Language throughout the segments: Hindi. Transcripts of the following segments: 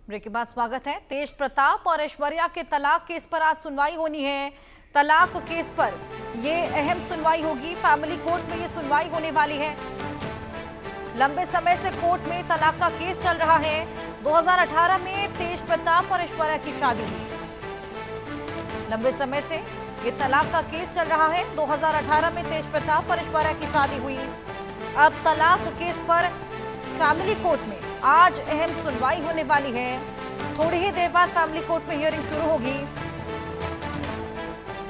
ब्रेक के बाद स्वागत है। तेज प्रताप और ऐश्वर्या के तलाक केस पर आज सुनवाई होनी है। तलाक केस पर ये अहम सुनवाई होगी। फैमिली कोर्ट में ये सुनवाई होने वाली है। लंबे समय से कोर्ट में तलाक का केस चल रहा है। 2018 में तेज प्रताप और ऐश्वर्या की शादी हुई। लंबे समय से ये तलाक का केस चल रहा है। 2018 में तेज प्रताप और ऐश्वर्या की शादी हुई। अब तलाक केस पर फैमिली कोर्ट में आज अहम सुनवाई होने वाली है। थोड़ी ही देर बाद फैमिली कोर्ट में हियरिंग शुरू होगी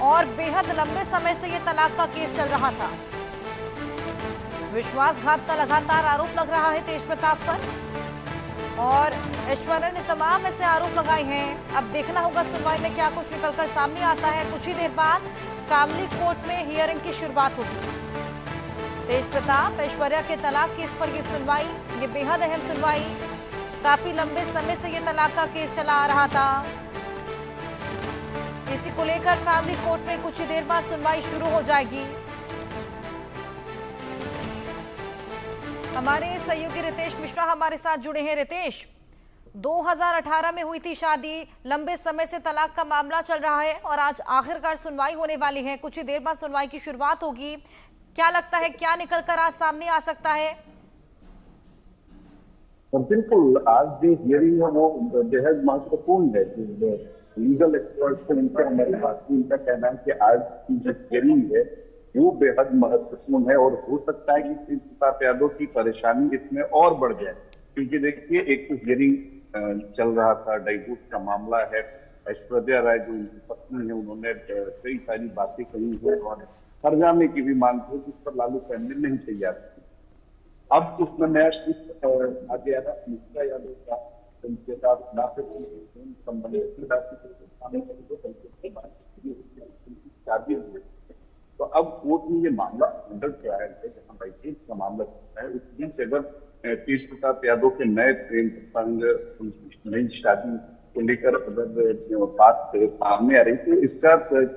और बेहद लंबे समय से यह तलाक का केस चल रहा था। विश्वासघात का लगातार आरोप लग रहा है तेज प्रताप पर और ऐश्वर्या ने तमाम ऐसे आरोप लगाए हैं। अब देखना होगा सुनवाई में क्या कुछ निकलकर सामने आता है। कुछ ही देर बाद फैमिली कोर्ट में हियरिंग की शुरुआत होगी। तेज प्रताप ऐश्वर्या के तलाक केस पर यह सुनवाई, ये बेहद अहम सुनवाई। काफी लंबे समय से यह तलाक का केस चला आ रहा था। इसी को लेकर फैमिली कोर्ट में कुछ ही देर बाद सुनवाई शुरू हो जाएगी। हमारे सहयोगी रितेश मिश्रा हमारे साथ जुड़े हैं। रितेश, 2018 में हुई थी शादी, लंबे समय से तलाक का मामला चल रहा है और आज आखिरकार सुनवाई होने वाली है। कुछ ही देर बाद सुनवाई की शुरुआत होगी। क्या लगता है, क्या निकलकर आज सामने आ सकता है? और बिल्कुल आज जो हियरिंग है वो बेहद महत्वपूर्ण है। लीगल एक्सपर्ट्स को उनसे हमारी बात की, उनका कहना है कि आज की जो हियरिंग है वो बेहद महत्वपूर्ण है और हो सकता है कि तेज प्रताप यादव की परेशानी इसमें और बढ़ जाए। क्योंकि देखिए, एक तो हियरिंग चल रहा था, डाइवोर्स का मामला है। ऐश्वर्या राय जो उनकी पत्नी है, उन्होंने कई सारी बातें कही है और हर्जाने की भी मांग है जिस पर लालू फैमिली नहीं तैयार थी। अब उसमें नया ट्विस्ट आ गया है। मुखिया यादव का उनके साथ ना सिर्फ संबंधित शादी हुई। तो अब कोर्ट में ये मामला अंडर ट्रायल है, जहाँ बाइकेट का मामला चलता है। उस बीच अगर तेज प्रताप यादव के नए प्रेम प्रसंग, उनकी नई शादी को लेकर अगर बात सामने आ रही, तो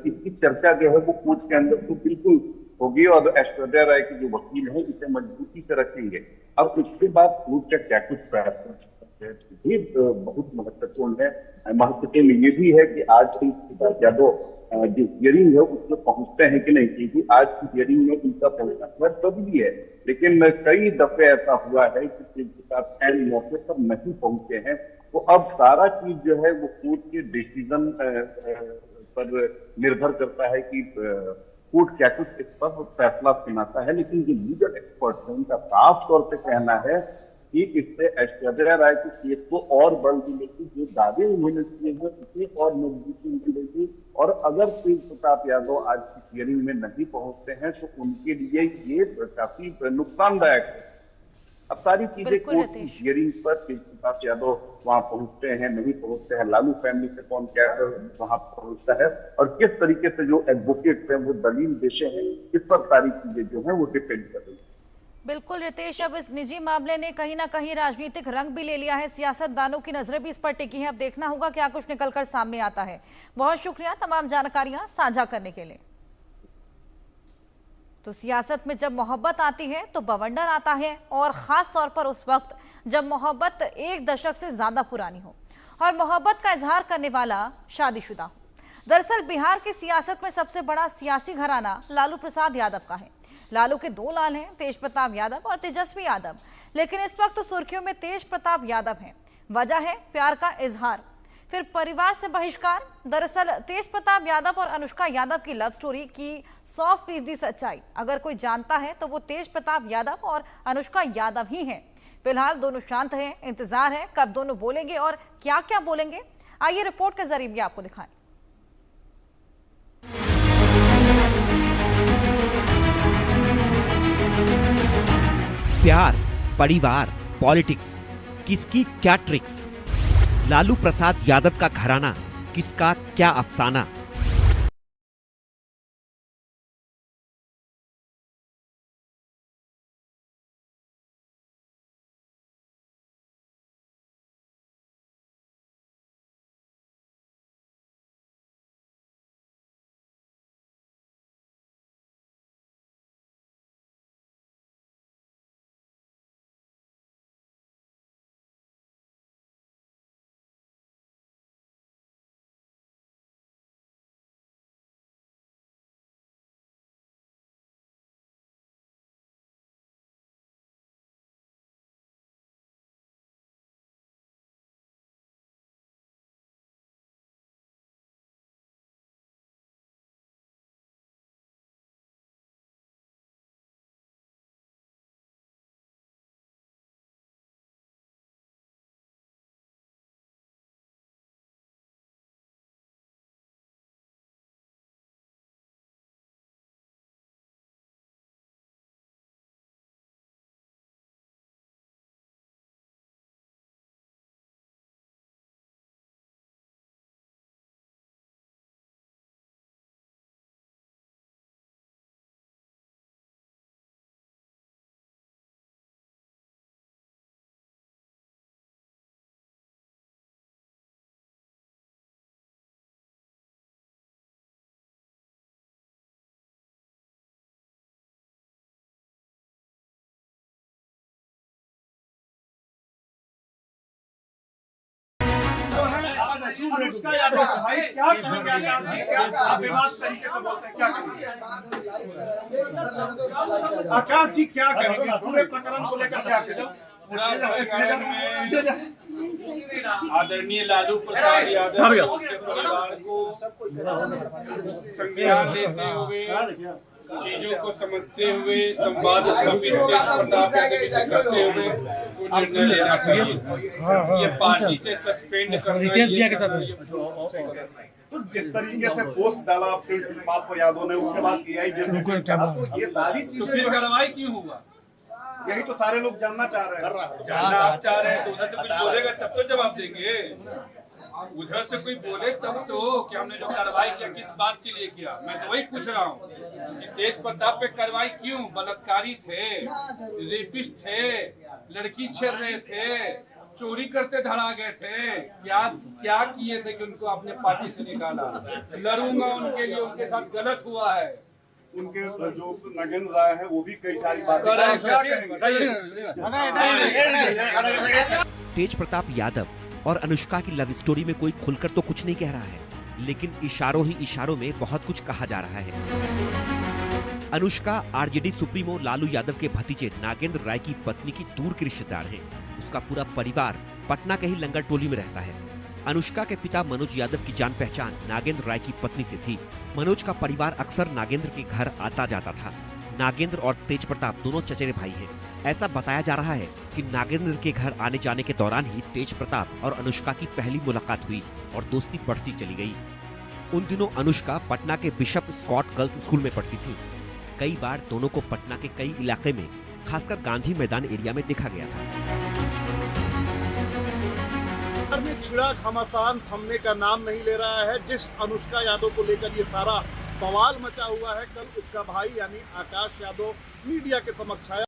इसकी चर्चा जो है वो कोर्ट के अंदर तो बिल्कुल होगी और ऐश्वर्या राय के जो वकील हैं इसे मजबूती से रखेंगे। अब उसके बाद कोर्ट का क्या कुछ फैसला ये बहुत महत्वपूर्ण है। महत्वपूर्ण ये भी है कि आज यादव जो हियरिंग है उसमें पहुंचते हैं कि नहीं, क्योंकि आज की हियरिंग में उनका पहुंचना बहुत जरूरी है। लेकिन कई दफे ऐसा हुआ है कि तेज प्रताप एन मौके पर नहीं पहुंचे हैं। तो अब सारा चीज जो है वो कोर्ट के डिसीजन पर निर्भर करता है कि कोर्ट क्या कुछ इस पर फैसला सुनाता है। लेकिन जो लीगल एक्सपर्ट है उनका साफ तौर पे कहना है कि इससे ऐश्वर्या राय के केस को और बल मिलेगी, जो दावे उन्होंने किए हैं उसे और मजबूती मिलेगी। और अगर तेज प्रताप यादव आज की हियरिंग में नहीं पहुंचते हैं तो उनके लिए ये काफी नुकसानदायक है। अब सारी चीजें बिल्कुल कोर्ट की रितेश। हियरिंग पर तेज प्रताप यादव वहां पहुंचते हैं नहीं पहुंचते हैं, लालू फैमिली से कौन क्या वहां पहुंचता है और किस तरीके से जो एडवोकेट हैं वो दलील देते हैं, इस पर सारी चीजें जो है वो डिपेंड कर रही है। बिल्कुल रितेश, अब इस निजी मामले ने कहीं ना कहीं राजनीतिक रंग भी ले लिया है। सियासतदानों की नजरें भी इस पर टिकी हैं। अब देखना होगा क्या कुछ निकलकर सामने आता है। बहुत शुक्रिया तमाम जानकारियां साझा करने के लिए। तो सियासत में जब मोहब्बत आती है तो बवंडर आता है, और खास तौर पर उस वक्त जब मोहब्बत एक दशक से ज्यादा पुरानी हो और मोहब्बत का इजहार करने वाला शादीशुदा हो। दरअसल बिहार की सियासत में सबसे बड़ा सियासी घराना लालू प्रसाद यादव का है। लालू के दो लाल हैं, तेज प्रताप यादव और तेजस्वी यादव। लेकिन इस वक्त सुर्खियों में तेज प्रताप यादव हैं। वजह है प्यार का इजहार, फिर परिवार से बहिष्कार। दरअसल तेज प्रताप यादव और अनुष्का यादव की लव स्टोरी की 100% सच्चाई अगर कोई जानता है तो वो तेज प्रताप यादव और अनुष्का यादव ही हैं। फिलहाल दोनों शांत हैं। इंतजार है कब दोनों बोलेंगे और क्या क्या बोलेंगे। आइए रिपोर्ट के जरिए भी आपको दिखाएं। प्यार, परिवार, पॉलिटिक्स, किसकी क्या ट्रिक्स। लालू प्रसाद यादव का घराना, किसका क्या अफसाना। अनुष्का यादव भाई क्या कहेंगे आकाश जी? क्या आप विवाद तरीके से बोलते हैं, क्या कहेंगे आकाश जी? क्या कहेंगे पूरे प्रकरण को लेकर? क्या कहेंगे? आदरणीय लालू प्रसाद यादव के परिवार को संज्ञान लेते हुए, चीजों को समझते हुए, संवाद स्थापित करते हुए निर्णय लेना चाहिए। ये पार्टी से सस्पेंड करना, तो जिस तरीके से पोस्ट डाला बापू यादव ने, उसके बाद एआई तो ये सारी तो चीजें फिर कार्रवाई क्यों हुआ? यही तो सारे लोग जानना चाह रहे हैं। जानना आप चाह रहे हैं तो उधर से कुछ बोलेगा तब तो जवाब देंगे। उधर से कोई बोले तब तो कि हमने जो कार्रवाई किया किस बात के लिए किया। मैं तो वही पूछ रहा हूँ कि तेज प्रताप पे कार्रवाई क्यों? बलात्कारी थे, रेपिस्ट थे, लड़की छेड़ रहे थे, चोरी करते धरा गए थे। क्या क्या किए थे कि उनको अपने पार्टी से निकाला? लड़ूंगा उनके लिए, उनके साथ गलत हुआ है। उनके जो नागेंद्र राय है वो भी कई सारी बातें क्या कहेंगे? तेज प्रताप यादव और अनुष्का की लव स्टोरी में कोई खुलकर तो कुछ नहीं कह रहा है, लेकिन इशारों ही इशारों में बहुत कुछ कहा जा रहा है। अनुष्का आरजेडी सुप्रीमो लालू यादव के भतीजे नागेंद्र राय की पत्नी की दूर की रिश्तेदार है। उसका पूरा परिवार पटना के ही लंगर टोली में रहता है। अनुष्का के पिता मनोज यादव की जान पहचान नागेंद्र राय की पत्नी से थी। मनोज का परिवार अक्सर नागेंद्र के घर आता जाता था। नागेंद्र और तेज प्रताप दोनों चचेरे भाई हैं। ऐसा बताया जा रहा है कि नागेंद्र के घर आने जाने के दौरान ही तेज प्रताप और अनुष्का की पहली मुलाकात हुई और दोस्ती बढ़ती चली गई। उन दिनों अनुष्का पटना के बिशप स्कॉट गर्ल्स स्कूल में पढ़ती थी। कई बार दोनों को पटना के कई इलाके में, खासकर गांधी मैदान एरिया में देखा गया था। में छिड़ा घमासान थमने का नाम नहीं ले रहा है। जिस अनुष्का यादव को लेकर ये सारा बवाल मचा हुआ है, कल उसका भाई यानी आकाश यादव मीडिया के समक्ष आया।